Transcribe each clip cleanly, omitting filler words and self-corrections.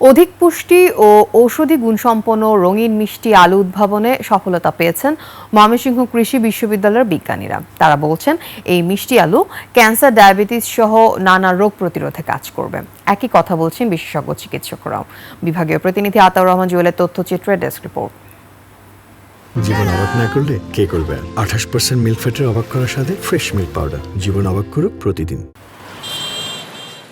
অধিক পুষ্টি ও ঔষধি গুণসম্পন্ন রঙিন মিষ্টি আলু উদ্ভাবনে সফলতা পেয়েছেন ময়মনসিংহ কৃষি বিশ্ববিদ্যালয়ের বিজ্ঞানীরা। তারা বলছেন এই মিষ্টি আলু ক্যান্সার, ডায়াবেটিস সহ নানা রোগ প্রতিরোধে কাজ করবে। একই কথা বলছেন বিশেষজ্ঞ চিকিৎসকরাও। বিভাগীয় প্রতিনিধি আতাউর রহমান জুয়েলের তথ্যচিত্রে ডেস্ক রিপোর্ট। জীবন অবাক না করলে কে করবে? 28% মিল্ক ফ্যাটের অবাক করার সাথে ফ্রেশ মিল্ক পাউডার। জীবন অবাক করুক প্রতিদিন।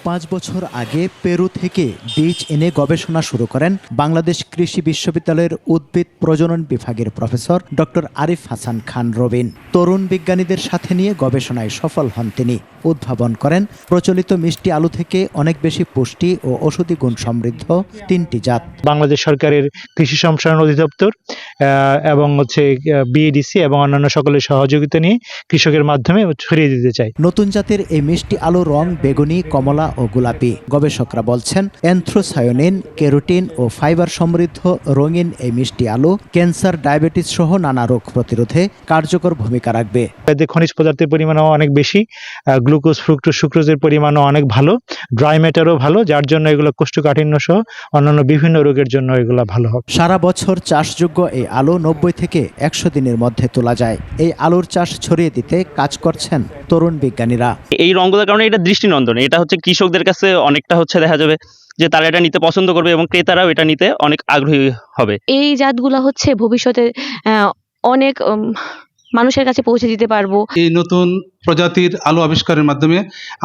5 বছর আগে পেরু থেকে বীজ এনে গবেষণা শুরু করেন বাংলাদেশ কৃষি বিশ্ববিদ্যালয়ের উদ্ভিদ প্রজনন বিভাগের প্রফেসর ডক্টর আরিফ হাসান খান রবিন। তরুণ বিজ্ঞানীদের সাথে নিয়ে গবেষণায় সফল হন তিনি। উদ্ভাবন করেন প্রচলিত মিষ্টি আলু থেকে অনেক বেশি পুষ্টি ও ঔষধি গুণ সমৃদ্ধ 3টি জাত। বাংলাদেশ সরকারের কৃষি সম্প্রসারণ অধিদপ্তর এবং বিএডিসি এবং অন্যান্য সকলের সহযোগিতা নিয়ে কৃষকের মাধ্যমে ছড়িয়ে দিতে চাই। নতুন জাতের এই মিষ্টি আলু রং বেগুনি, কমলা ও গোলাপি। গবেষকরা বলছেন অ্যান্থ্রোসায়োনিন, কেরোটিন ও ফাইবার সমৃদ্ধ রঙিন এই মিষ্টি আলু ক্যান্সার, ডায়াবেটিস সহ নানা রোগ প্রতিরোধে কার্যকর ভূমিকা রাখবে। এতে খনিজ পদার্থের পরিমাণও অনেক বেশি, গ্লুকোজ, ফ্রুক্টোজ, সুক্রোজের পরিমাণও অনেক ভালো, ড্রাই ম্যাটারও ভালো, যার জন্য এগুলো কোষ্ঠকাঠিন্য সহ অন্যান্য বিভিন্ন রোগের জন্য এগুলো ভালো হবে। সারা বছর চাষযোগ্য এই আলু 90 থেকে 100 দিনের মধ্যে তোলা যায়। এই আলুর চাষ ছড়িয়ে দিতে কাজ করছেন তরুণ বিজ্ঞানীরা। এই রঙগুলোর কারণে এটা দৃষ্টিনন্দন। এটা হচ্ছে কৃষকদের কাছে অনেকটা দেখা যাবে যে তারা এটা নিতে পছন্দ করবে এবং ক্রেতারাও এটা নিতে অনেক আগ্রহী হবে। এই জাতগুলা ভবিষ্যতে অনেক মানুষের কাছে পৌঁছে দিতে পারবো। এই নতুন প্রজাতির আলু আবিষ্কারের মাধ্যমে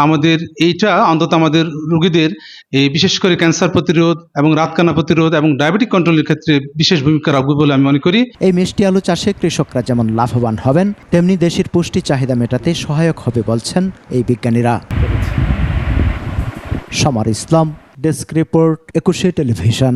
আমাদের এইটা অন্তত আমাদের রোগীদের এই বিশেষ করে ক্যান্সার প্রতিরোধ এবং রাতকানা প্রতিরোধ এবং ডায়াবেটিক কন্ট্রোলের ক্ষেত্রে বিশেষ ভূমিকা রাখবে বলে আমি মনে করি। এই মিষ্টি আলু চাষে কৃষকরা যেমন লাভবান হবেন, তেমনি দেশের পুষ্টি চাহিদা মেটাতে সহায়ক হবে বলছেন এই বিজ্ঞানীরা। সমর ইসলাম, ডেস্ক রিপোর্ট, 21 টেলিভিশন।